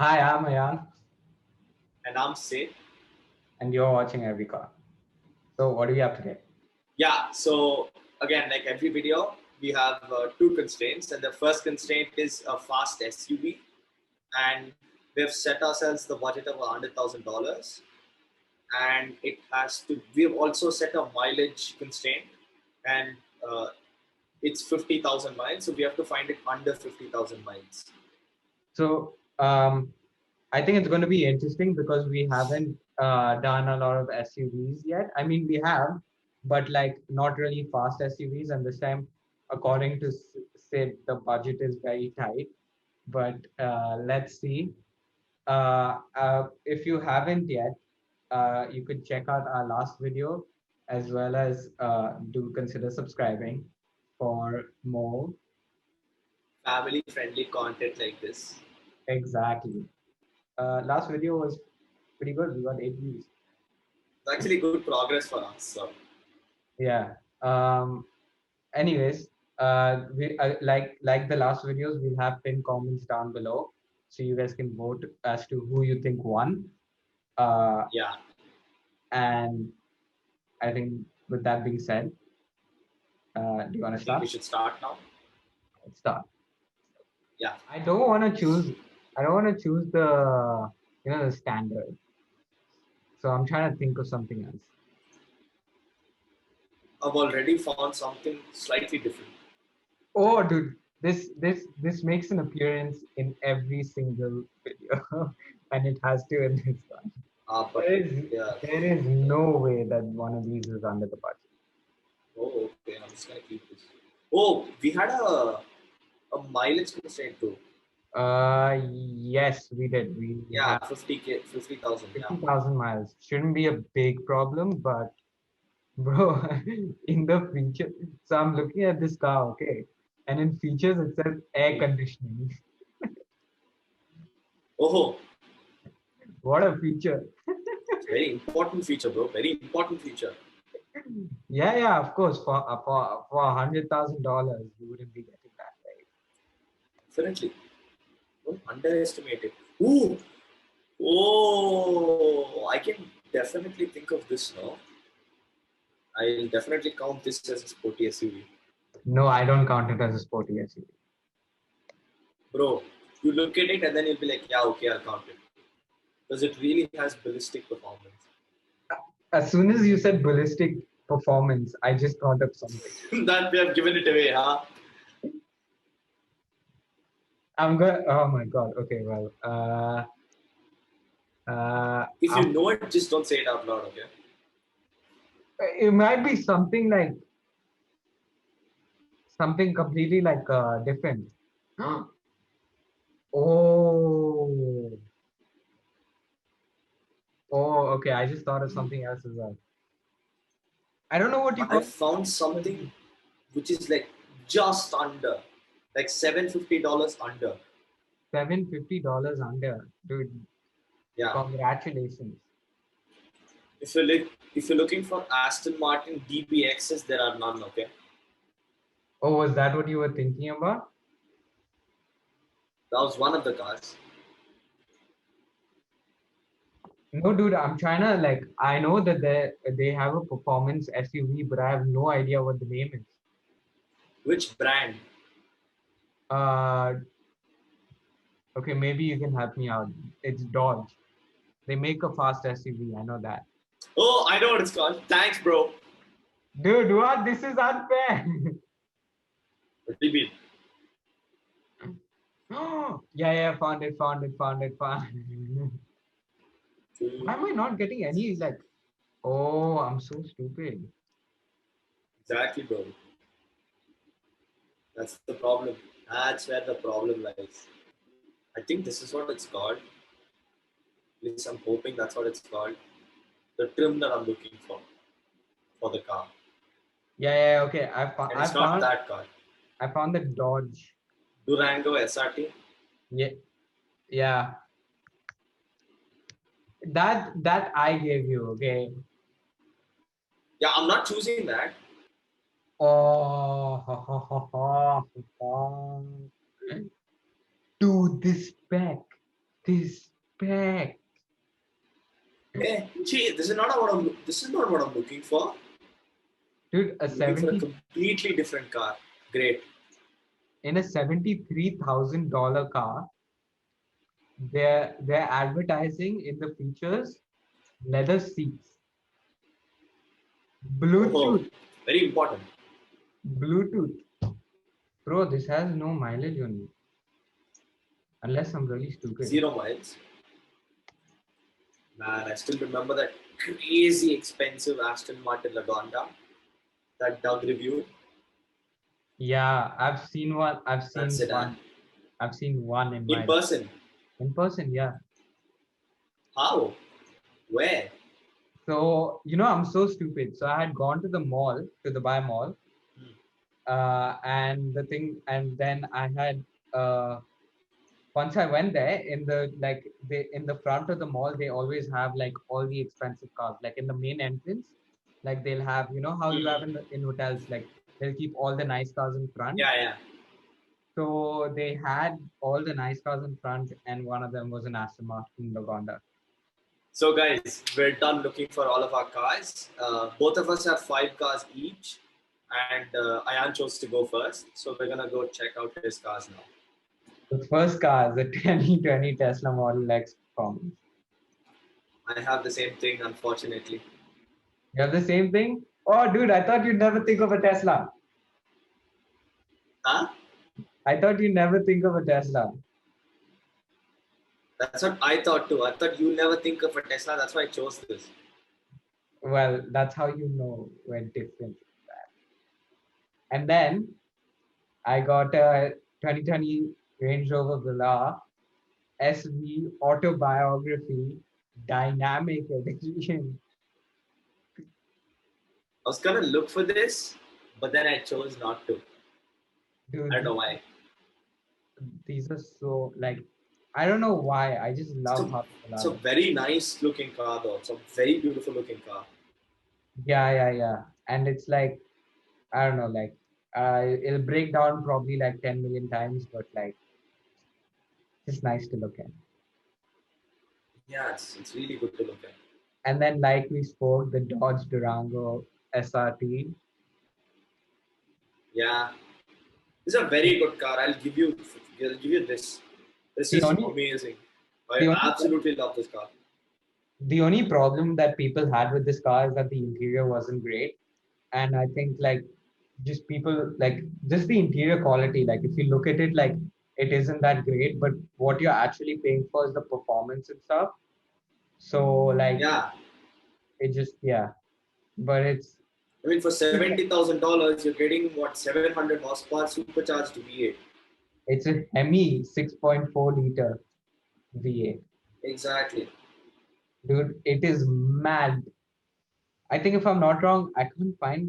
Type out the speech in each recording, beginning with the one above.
Hi, I'm Ayan, And I'm Sid. and you're watching Every Car. So, what do we have today? Yeah, so again, like every video, we have two constraints. And the first constraint is a fast SUV. And we've set ourselves the budget of $100,000. And we've also set a mileage constraint. And uh, it's 50,000 miles. So we have to find it under 50,000 miles. So, I think it's going to be interesting because we haven't done a lot of SUVs yet. I mean, we have, but like not really fast SUVs. And this time, according to Sid, the budget is very tight. But let's see. If you haven't yet, you could check out our last video as well as do consider subscribing for more. Family friendly content like this. Exactly. Last video was pretty good. We got 8 views. It's actually good progress for us. So Yeah. Anyways, we like the last videos. We'll have pinned comments down below, so you guys can vote as to who you think won. Uh, yeah, and I think with that being said, do you want I to think we start? should start now. Let's start. Yeah. I don't want to choose. I don't want to choose the standard. So I'm trying to think of something else. I've already found something slightly different. Oh, dude, this makes an appearance in every single video, and it has to in this one. But There is yeah. there is no way that one of these is under the budget. Oh, okay. I'm just gonna keep this. Oh, we had a mileage constraint too. Yes, we did. We Yeah, have 50K, 50,000. Yeah. 50,000 miles. Shouldn't be a big problem, but bro, in the feature, so I'm looking at this car, okay, and in features it says air Hmm. conditioning. Oh, What a feature! it's a very important feature, bro. Very important feature. Yeah, yeah, of course. For $100,000, you wouldn't be getting that, right? Definitely. Don't underestimate it. Ooh. Oh, I can definitely think of this now. I'll definitely count this as a sporty SUV. No, I don't count it as a sporty SUV. Bro, you look at it and then you'll be like, yeah, okay, I'll count it. Because it really has ballistic performance. As soon as you said ballistic performance, I just thought of something. That we have given it away, huh? I'm going. Oh my god. Okay, well, If you know it, just don't say it out loud, okay? it might be something like something completely like different. Oh, oh, okay. I just thought of something else as well. I don't know what you I call it. found something which is like just under, like $750 under. $750 under, dude. Yeah. Congratulations. If you're looking for Aston Martin DBXs, there are none, okay? Oh, was that what you were thinking about? That was one of the cars. No, dude, I'm trying to like I know that they have a performance SUV, but I have no idea what the name is. Which brand? Uh, okay, maybe you can help me out. It's Dodge. They make a fast SUV. I know that. Oh, I know what it's called. Thanks, bro. Dude, what? This is unfair. What do you mean? Yeah, yeah, found it. Why am I not getting any like? Oh, I'm so stupid. Exactly, bro. That's the problem. That's where the problem lies. I think this is what it's called. At least I'm hoping that's what it's called. The trim that I'm looking for the car. Yeah, yeah, okay. And it's not that car. I found the Dodge. Durango SRT. Yeah, yeah. That I gave you, okay. Yeah, I'm not choosing that. Oh, dude, this spec. This spec. Gee, this is not what I'm looking for. Dude, a I'm looking for a 70 completely different car. Great. in a $73,000 car, they're advertising in the features leather seats, Oh, Bluetooth, very important. Bluetooth. Bro, this has no mileage on it, unless I'm really stupid. 0 miles. Man, I still remember that crazy expensive Aston Martin Lagonda that Doug reviewed. Yeah, I've seen one. That sedan. I've seen one in In my person. in person. Yeah. How? Where? So I'm so stupid. So I had gone to the mall, to the Dubai Mall, Hmm. and then I had once I went there in the front of the mall, they always have like all the expensive cars. Like in the main entrance, like they'll have, how you have Mhm. in hotels, like they'll keep all the nice cars in front. Yeah, yeah. So they had all the nice cars in front, and one of them was an Aston Martin Lagonda. So, guys, we're done looking for all of our cars. Both of us have 5 cars each, and Ayan chose to go first. So, we're gonna go check out his cars now. The first car is a 2020 Tesla Model X Performance. I have the same thing, unfortunately. You have the same thing? Oh, dude, I thought you'd never think of a Tesla. Huh? I thought you'd never think of a Tesla. That's what I thought too. I thought you never think of a Tesla. That's why I chose this. Well, that's how you know we're different. And then I got a 2020 Range Rover Velar SV Autobiography Dynamic Edition. I was gonna look for this, but then I chose not to. I don't Dude, know why. these are so like, I don't know why. I just love So how it's a Velar. very nice looking car though. It's a very beautiful looking car. Yeah. And it's like, I don't know, like, it'll break down probably like 10 million times, but like, it's nice to look at. Yeah, it's really good to look at. And then, like we spoke, the Dodge Durango SRT. Yeah, this is a very good car. I'll give you this. This The is only, amazing. I the only, absolutely love this car. the only problem that people had with this car is that the interior wasn't great. And I think like just people like just the interior quality. Like if you look at it, like it isn't that great, but what you're actually paying for is the performance and stuff. So like Yeah, it just but I mean for $70,000, you're getting what 700 horsepower supercharged V8. it's a Hemi 6.4 liter V8. Exactly. Dude, it is mad. I think if I'm not wrong, I couldn't find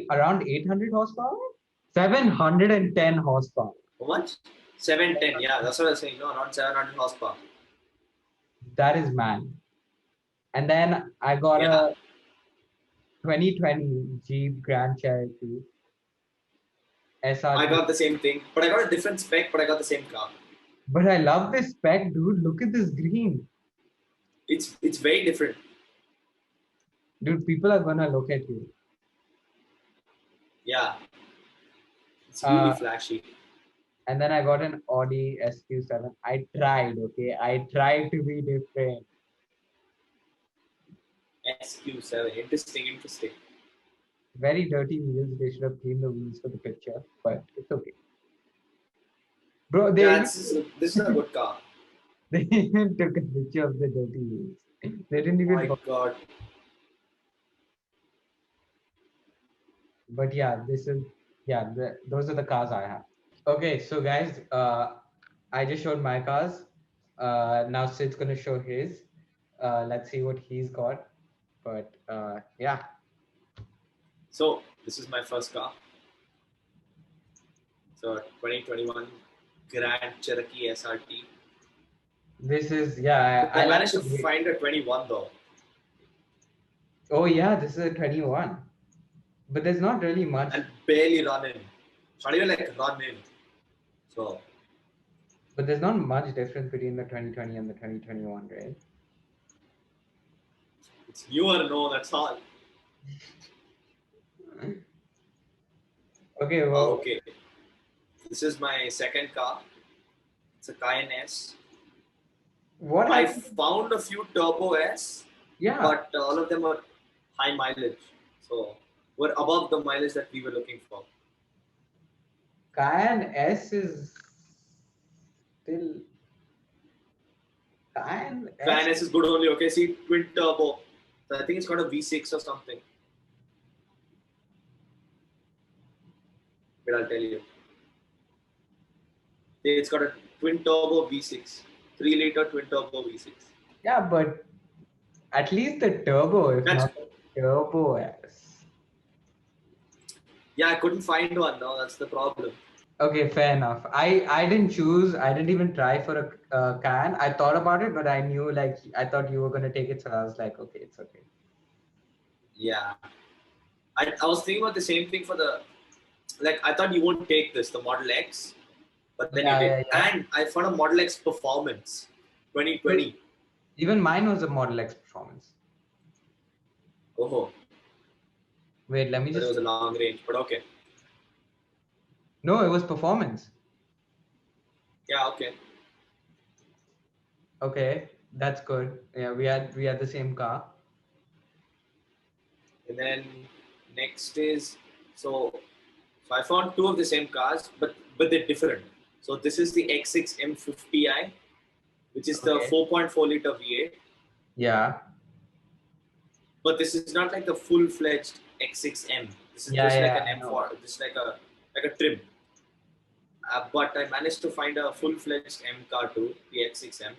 around 800 horsepower, 710 horsepower. How much? 710. Yeah, that's what I was saying. No, not 700 horsepower. That is mad. And then I got Yeah, a 2020 Jeep Grand Cherokee I SRT. got the same thing, but I got a different spec, but I got the same car. But I love this spec, dude. Look at this green. It's very different. Dude, people are gonna look at you. Yeah, it's really Uh, flashy. and then I got an Audi SQ7. I tried, okay? I tried to be different. SQ7. Interesting, interesting. Very dirty wheels. They should have cleaned the wheels for the picture, but it's okay. Bro, Yeah, this is a good car. they even took a picture of the dirty wheels. They didn't Oh my even. god. But yeah, those are the cars I have. Okay, so guys, I just showed my cars. Now Sid's gonna show his. Let's see what he's got. But yeah, So this is my first car. So 2021 Grand Cherokee SRT. this is yeah. I I like managed the to way. find a 21 though. Oh yeah, this is a 21. But there's not really much. And barely run in. It's not even like run in. So But there's not much difference between the 2020 and the 2021, right? It's you or no, that's all. Okay, well, Okay. This is my second car. It's a Cayenne S. what I happened? found a few Turbo S, Yeah, but all of them were high mileage. So were above the mileage that we were looking for. Cayenne S is still Cayenne S. Cayenne S is good only. Okay, see, twin turbo. So I think it's got a V6 or something. But I'll tell you. It's got a twin turbo V6, 3-liter twin turbo V6. Yeah, but at least the turbo, if That's not the turbo S. yeah, I couldn't find one. No, that's the problem. Okay, fair enough. I didn't choose. I didn't even try for a can. I thought about it, but I knew like I thought you were gonna take it, so I was like, okay, it's okay. Yeah, I was thinking about the same thing for the like. I thought you won't take this, the Model X, but then you Yeah, did. yeah, yeah. And I found a Model X Performance, 2020. Even mine was a Model X Performance. Oh, Wait, let me but it just. was a long range. But okay, No, it was Performance. yeah, okay. Okay, that's good. Yeah, we had the same car. And then next is so I found two of the same cars, but they're different. So this is the X6 M50i, which is the Okay. 4.4 liter V8. Yeah. But this is not like the full-fledged X6M. This is Yeah, just like yeah, an I know. M4, just like a trim. But I managed to find a full-fledged M car too, the X6M.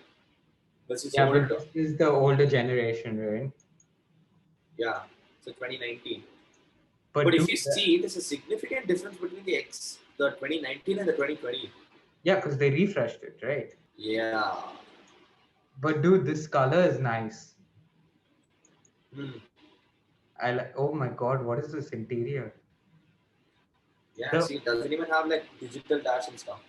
This is Yeah, but older. this is the older generation, right? Yeah, so 2019. But But dude, if you see, there's a significant difference between the 2019 and the 2020. yeah, because they refreshed it, right? Yeah. But dude, this color is nice. Hmm. I like. Oh my God, what is this interior? Yeah, The see, it doesn't even have like digital dash and stuff.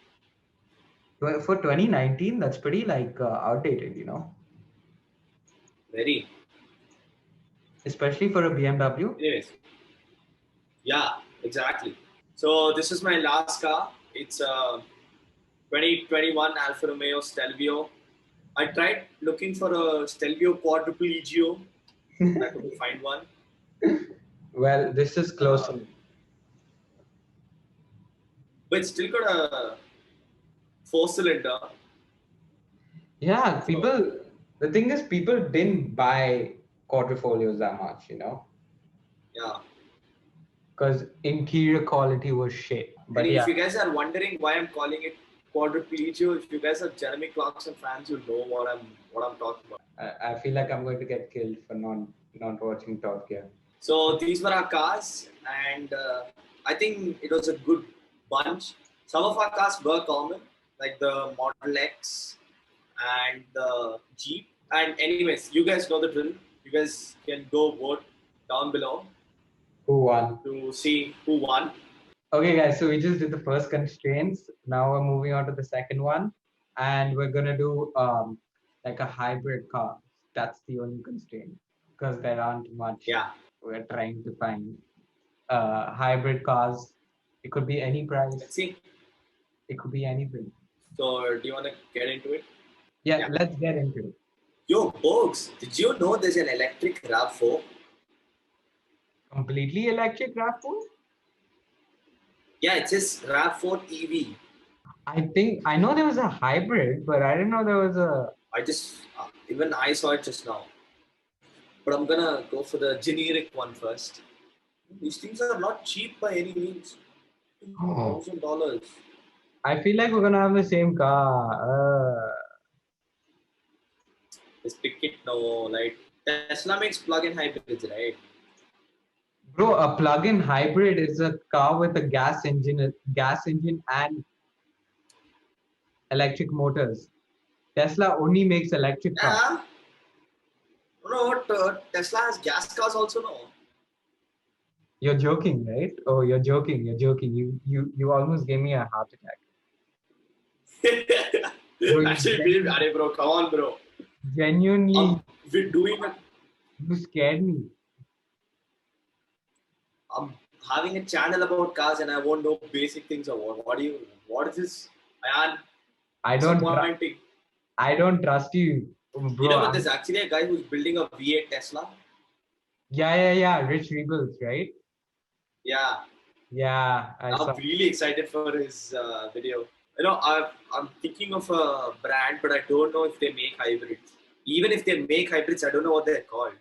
for 2019, that's pretty like outdated, Very. especially for a BMW. Anyways, yeah, exactly. So this is my last car. It's a 2021 Alfa Romeo Stelvio. I tried looking for a Stelvio quadruple EGO, but I couldn't find one. Well, this is Uh, closer. but it's still got a 4-cylinder. Yeah, So people. The thing is, people didn't buy quadrifolios that much, yeah. because interior quality was shit. And But if yeah, you guys are wondering why I'm calling it quadruple EGO, if you guys are Jeremy Clarkson fans, you know what I'm talking about. I feel like I'm going to get killed for not watching Top Gear. So these were our cars, and I think it was a good bunch. Some of our cars were common, like the Model X and the Jeep. And anyways, you guys know the drill. You guys can go vote down below Who won? to see who won. Okay, guys. So we just did the first constraints. Now we're moving on to the second one, and we're gonna do like a hybrid car. That's the only constraint because there aren't much. Yeah. We're trying to find hybrid cars. It could be any Let's price. see. It could be anything. So do you want to get into it? Yeah, Yeah. let's get into it. Yo, Bogs, did you know there's an electric RAV4? Completely electric RAV4? Yeah, it says RAV4 EV. I think I know there was a hybrid, but I didn't know there was a. Even I saw it just now. But I'm gonna go for the generic one first. These things are not cheap by any means. Oh, $1,000. I feel like we're gonna have the same car. Just pick it now. Like Tesla makes plug-in hybrids, right? Bro, a plug-in hybrid is a car with a gas engine and electric motors. Tesla only makes electric cars. Yeah. No, what Tesla has gas cars also, no? You're joking, right? Oh, you're joking. You're joking. You almost gave me a heart attack. Bro, Actually, Arey, bro, come on, bro. genuinely, We're doing a, you scared me. I'm having a channel about cars and I won't know basic things about what is this? Man, I don't, disappointing. I don't trust you, You know, bro. but there's actually a guy who's building a V8 Tesla. Yeah. Rich Rebels, right? Yeah, Yeah, I I'm saw. really excited for his video. You know, I'm thinking of a brand, but I don't know if they make hybrids. Even if they make hybrids, I don't know what they're called.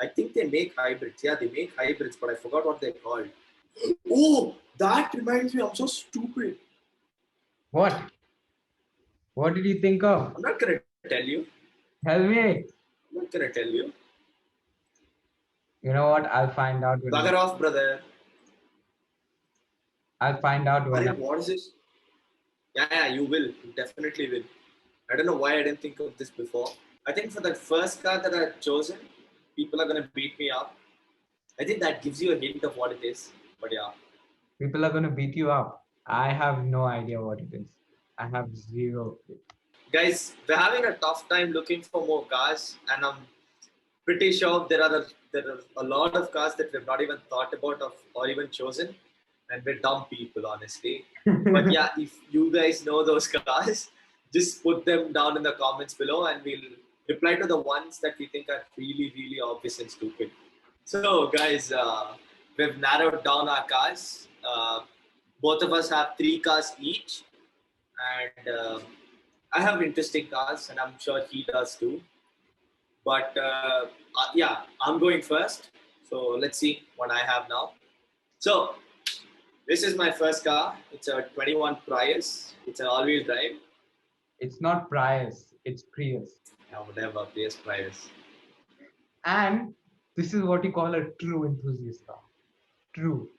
I think they make hybrids. Yeah, they make hybrids, but I forgot what they're called. Oh, that reminds me. I'm so stupid. What? What did you think of? I'm not gonna tell you. Tell me. I'm not gonna tell you. You know what? I'll find out when Bugger off, brother. I'll find out when Arey, what is this? Yeah, you will. You definitely will. I don't know why I didn't think of this before. I think for the first car that I've chosen, people are gonna beat me up. I think that gives you a hint of what it is. But yeah. people are gonna beat you up. I have no idea what it is. I have zero. Guys, we're having a tough time looking for more cars, and I'm pretty sure there are a lot of cars that we've not even thought about or even chosen, and we're dumb people, honestly. But yeah, if you guys know those cars, just put them down in the comments below, and we'll reply to the ones that we think are really, really obvious and stupid. So, guys, we've narrowed down our cars. Both of us have 3 cars each, and I have interesting cars, and I'm sure he does too. But yeah, I'm going first. So let's see what I have now. So this is my first car. It's a 21 Prius. It's an all-wheel drive. It's not Prius, it's Prius. Yeah, whatever, Prius. And this is what you call a true enthusiast car. True.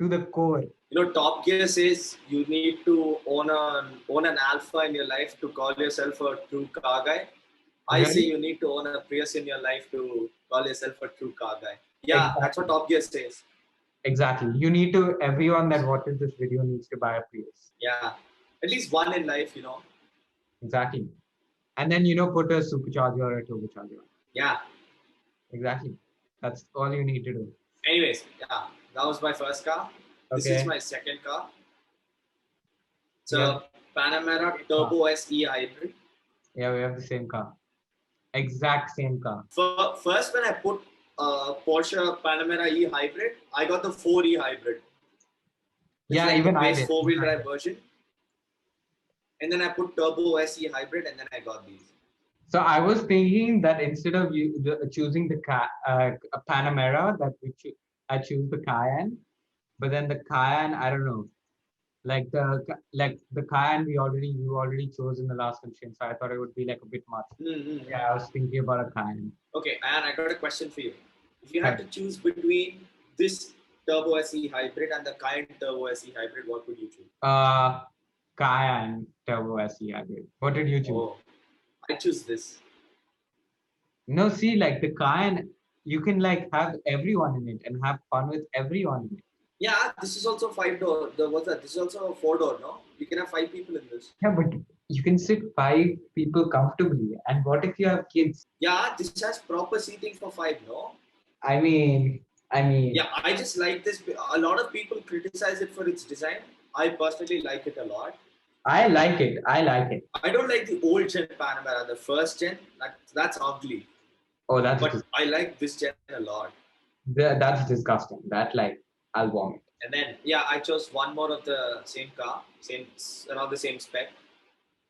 To the core. You know, Top Gear says you need to own an Alpha in your life to call yourself a true car guy. I say Really? you need to own a Prius in your life to call yourself a true car guy. Yeah, Exactly. that's what Top Gear says. Exactly. You need to, everyone that watches this video needs to buy a Prius. Yeah, at least one in life, you know. Exactly. And then, put a supercharger or a turbocharger. Yeah. Exactly. That's all you need to do. Anyways, yeah, that was my first car. This is my second car. It's a Panamera Turbo SE hybrid. Yeah, we have the same car. Exact same car. First, when I put Porsche Panamera E hybrid, I got the 4E hybrid. It's Yeah, like even the I base did. 4-wheel drive version. And then I put Turbo SE hybrid, and then I got these. So I was thinking that instead of choosing the Panamera, I choose the Cayenne. But then the Cayenne, I don't know. Like the Cayenne you already chose in the last constraint, so I thought it would be like a bit much. Mm-hmm. Yeah, I was thinking about a Cayenne. Okay, and I got a question for you. If you had to choose between this Turbo SE hybrid and the Cayenne Turbo SE hybrid, what would you choose? Cayenne Turbo SE hybrid. What did you choose? Oh, I choose this. No, see, like the Cayenne, you can like have everyone in it and have fun with everyone in it. Yeah, this is also 5-door. What's that? This is also a 4-door, no? You can have 5 people in this. Yeah, but you can sit 5 people comfortably. And what if you have kids? Yeah, this has proper seating for 5, no? I mean. Yeah, I just like this. A lot of people criticize it for its design. I personally like it a lot. I like it. I don't like the old gen Panamera, the first gen. That's ugly. Oh, that's. But I like this gen a lot. That's disgusting. That I'll vomit. And then yeah, I chose one more of the same car, around the same spec.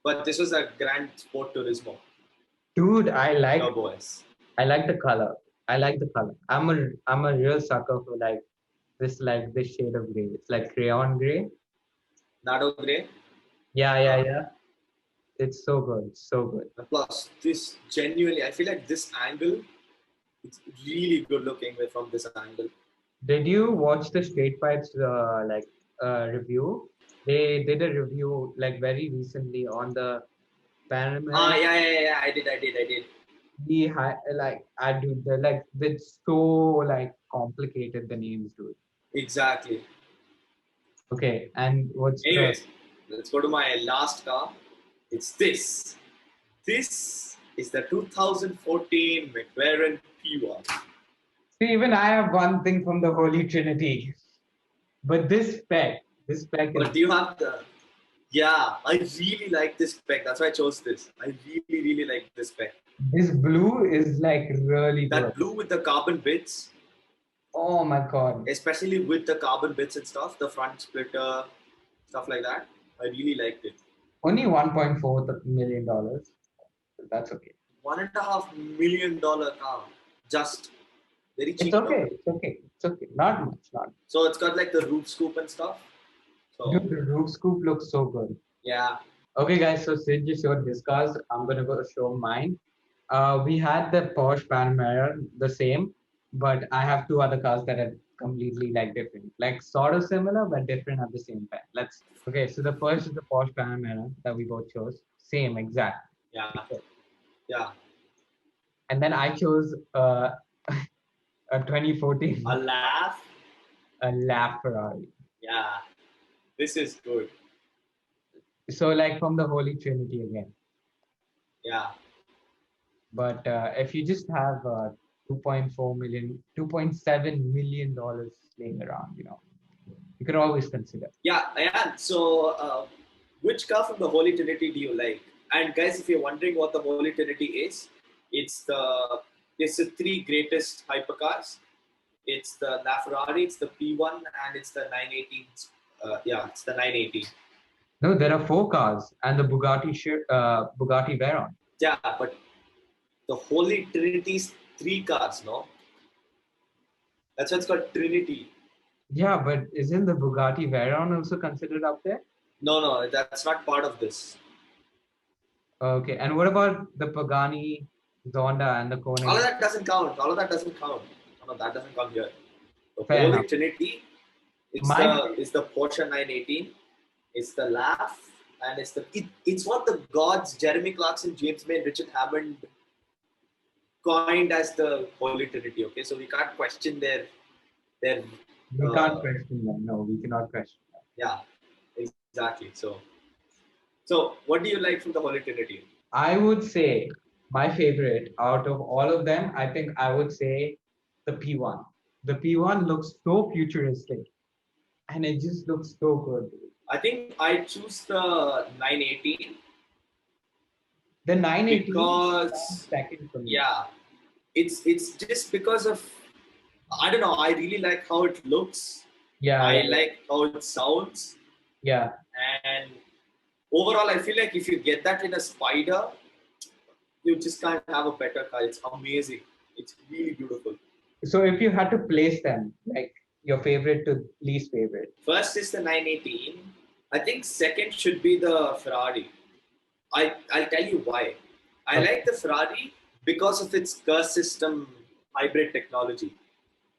But this was a Grand Sport Turismo. Dude, I like Turbo S. I like the color. I'm a real sucker for this shade of gray. It's like crayon gray. Nardo gray. Yeah. It's so good. So good. Plus, this genuinely, I feel like this angle, it's really good looking from this angle. Did you watch the Straight Pipes review? They did a review very recently on the Panamera. Yeah. I did. I do it's so complicated, the names, dude. Exactly. Okay, and what's anyways, let's go to my last car. It's this. This is the 2014 McLaren P1. See, even I have one thing from the Holy Trinity, but this spec But is do you have the? Yeah, I really like this spec. That's why I chose this. I really, really like this spec. this blue is like really good. That blue with the carbon bits, Oh my god. especially with the carbon bits and stuff, the front splitter, stuff like that. I really liked it. Only $1.4 million. That's okay. $1.5 million car, just very It's cheap. No? okay. It's okay. It's okay. Not much. Not. So it's got like the roof scoop and stuff. So Dude, the roof scoop looks so good. yeah, Okay, guys. So Sid just showed this cars. I'm gonna go show mine. We had the Porsche Panamera, the same, but I have two other cars that are completely like different, like sort of similar but different at the same time. Okay. So the first is the Porsche Panamera that we both chose. Same exact. yeah, yeah. And then I chose a 2014 A laugh. a LaFerrari. Yeah, this is good. So like from the Holy Trinity again. Yeah, But if you just have 2.7 million dollars laying around, you could always consider. yeah, yeah. So which car from the Holy Trinity do you like? And guys, if you're wondering what the Holy Trinity is, it's the three greatest hypercars. It's the LaFerrari, it's the P1, and it's the 918. Yeah, it's the 918. No, there are four cars and the Bugatti Veyron. Yeah, but the Holy Trinity's three cars, no? That's why it's called Trinity. Yeah, but isn't the Bugatti Veyron also considered up there? No, that's not part of this. Okay, and what about the Pagani Zonda and the Koenig? All of that doesn't count. All of that doesn't count. No, that doesn't come here. The Fair Holy enough. Trinity Mine- is the Porsche 918. It's the laugh, and it's what the gods Jeremy Clarkson, James May, and Richard Hammond coined as the Holy Trinity. Okay, so we can't question their We can't question them. No, we cannot question them. yeah, exactly. So what do you like from the Holy Trinity? I would say my favorite out of all of them, I think I would say the P1. The P1 looks so futuristic and it just looks so good. I think I choose the 918 The 980 because second for me. yeah, it's just because of I don't know. I really like how it looks. Yeah. I like how it sounds, Yeah. and overall, I feel like if you get that in a Spider, you just can't have a better car. It's amazing. It's really beautiful. So if you had to place them, like your favorite to least favorite. First is the 918. I think second should be the Ferrari. I'll tell you why. I Okay. like the Ferrari because of its curse system hybrid technology.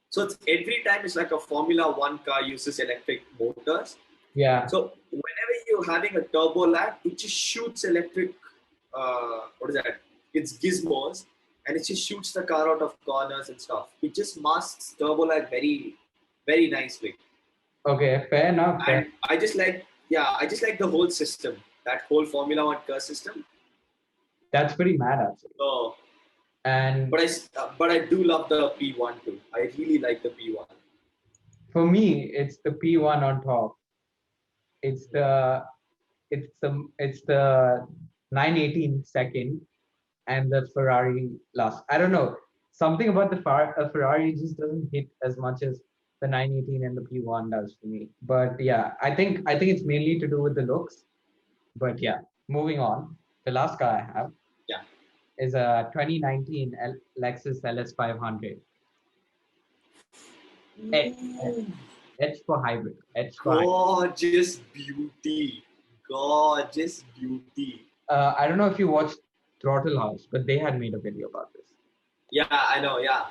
So it's every time it's like a Formula One car uses electric motors. Yeah. So whenever you're having a turbo lag, it just shoots electric. What is that? It's gizmos, and it just shoots the car out of corners and stuff. It just masks turbo lag very, very nicely. Okay, fair enough. And I just like the whole system, that whole Formula One car system. That's pretty mad actually. So, And but I do love the P1 too. I really like the P1. for me, it's the P1 on top. It's the 918 second and the Ferrari last. I don't know. Something about the Ferrari just doesn't hit as much as the 918 and the P1 does for me. But yeah, I think it's mainly to do with the looks. But yeah, moving on. The last car I have Yeah. is a 2019 Lexus LS500. H for hybrid. H for hybrid. Gorgeous beauty. Gorgeous beauty. I don't know if you watched Throttle House, but they had made a video about this. Yeah, I know. Yeah,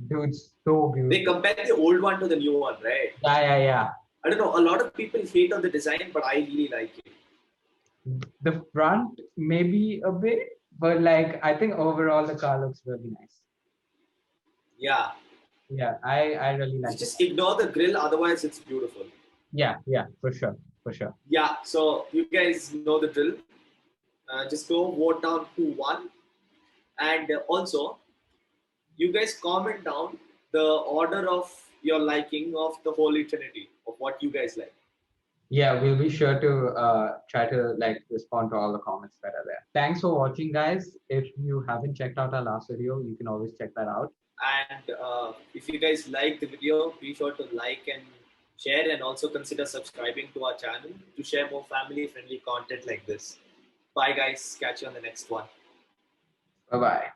Dude, so beautiful. they compare the old one to the new one, right? Yeah. I don't know. A lot of people hate on the design, but I really like it. The front maybe a bit, but like I think overall the car looks really nice. Yeah, Yeah, I really like it. just ignore the grill. Otherwise, it's beautiful. Yeah, for sure. Yeah. So you guys know the drill. Just go vote down who won. And also, you guys comment down the order of your liking of the Holy Trinity, of what you guys like. Yeah, we'll be sure to try to like respond to all the comments that are there. Thanks for watching, guys. If you haven't checked out our last video, you can always check that out. And if you guys like the video, be sure to like and share, and also consider subscribing to our channel to share more family friendly content like this. Bye, guys. Catch you on the next one. Bye bye.